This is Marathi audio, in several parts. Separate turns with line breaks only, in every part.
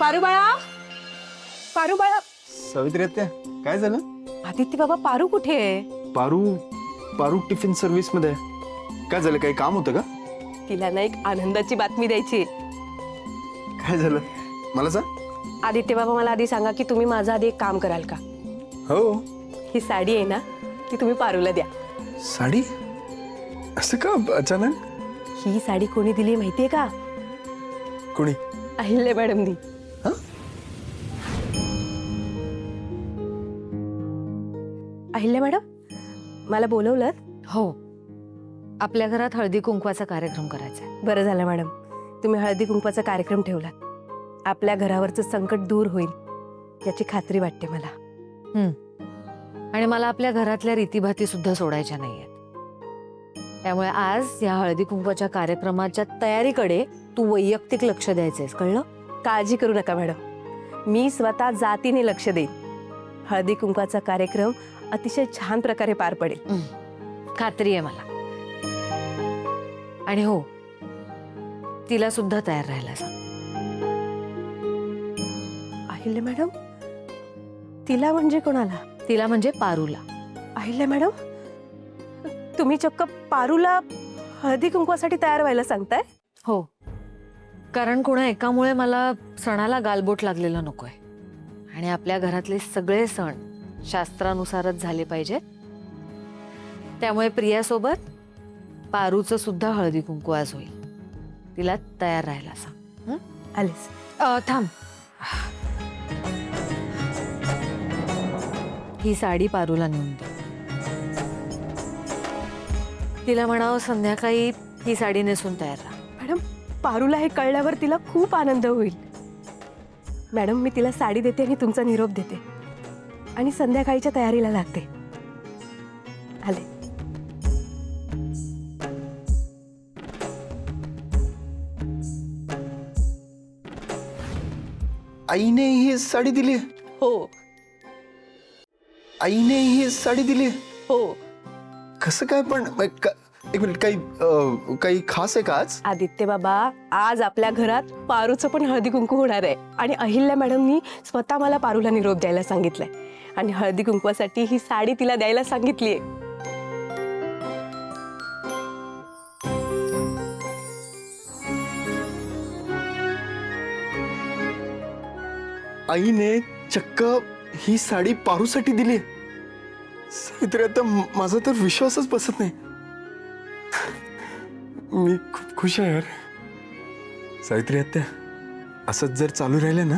पारू बाळा, पारू बाळा.
सावित्री आत्या, काय झालं?
आदित्य बाबा, पारू कुठे आहे?
पारू पारू टिफिन सर्व्हिस मध्ये आहे. काय झालं? काही काम होतं का?
तिला ना एक आनंदाची बातमी द्यायची.
काय झालं मला सांग.
आदित्य बाबा, मला आधी सांगा की तुम्ही माझं आधी एक काम कराल का?
हो.
ही साडी आहे ना, ती तुम्ही पारूला द्या.
साडी? असं का अचानक?
ही साडी कोणी दिली माहितीये का?
कोणी?
अहिल्या मॅडमनी.
हा?
अहिल्या मॅडम, मला बोलवलं?
हो, आपल्या घरात हळदी कुंकवाचा कार्यक्रम करायचा आहे.
बरं झालं मॅडम, तुम्ही हळदी कुंकवाचा कार्यक्रम ठेवला. आपल्या घरावरचं संकट दूर होईल याची खात्री वाटते मला.
आणि मला आपल्या घरातल्या रीतीभाती सुद्धा सोडायच्या नाहीयेत. त्यामुळे आज या हळदी कुंकवाच्या कार्यक्रमाच्या तयारीकडे तू वैयक्तिक लक्ष द्यायचंयस, कळलं?
काळजी करू नका मॅडम, मी स्वतः जातीने लक्ष देईन. हळदी कुंकवाचा कार्यक्रम अतिशय छान प्रकारे पार पडेल.
खात्री आहे मला. आणि हो, तिला सुद्धा तयार राहायला सांग.
अहिल्या मॅडम? तिला म्हणजे कोणाला?
तिला म्हणजे पारूला.
अहिल्या मॅडम, तुम्ही चक्क पारूला हळदी कुंकवासाठी तयार व्हायला सांगताय?
हो, कारण कोणा एकामुळे मला सणाला गालबोट लागलेलं नकोय. आणि आपल्या घरातले सगळे सण शास्त्रानुसारच झाले पाहिजेत. त्यामुळे प्रियासोबत पारूचं सुद्धा हळदी कुंकू आज होईल. तिला तयार राहायला सांग.
आलेच.
थांब, ही साडी पारूला नेऊन दे. तिला म्हणावं संध्याकाळी ही साडी नेसून तयार राहा.
मॅडम, पारूला हे कळल्यावर तिला खूप आनंद होईल. मॅडम, मी तिला साडी देते आणि तुमचा निरोप देते आणि संध्याकाळीच्या तयारीला लागते. आले.
आईने ही साडी दिली?
हो
आईने ही साडी दिली?
हो.
कसं काय पण? एक मिनिट, काही खास आहे का आज?
आदित्य बाबा, आज आपल्या घरात पारूचं पण हळदी कुंकू होणार आहे आणि अहिल्या मॅडमनी स्वतः मला पारूला निरोप द्यायला सांगितलंय आणि हळदी कुंकवासाठी ही साडी तिला द्यायला सांगितलीये.
आईने चक्क ही साडी पारूसाठी दिली? सावित्री, आता माझा तर विश्वासच बसत नाही. मी खूप खुश आहे यार. सावित्री आत्या, असंच जर चालू राहिलं ना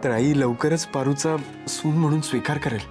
तर आई लवकरच पारूचा सून म्हणून स्वीकार करेल.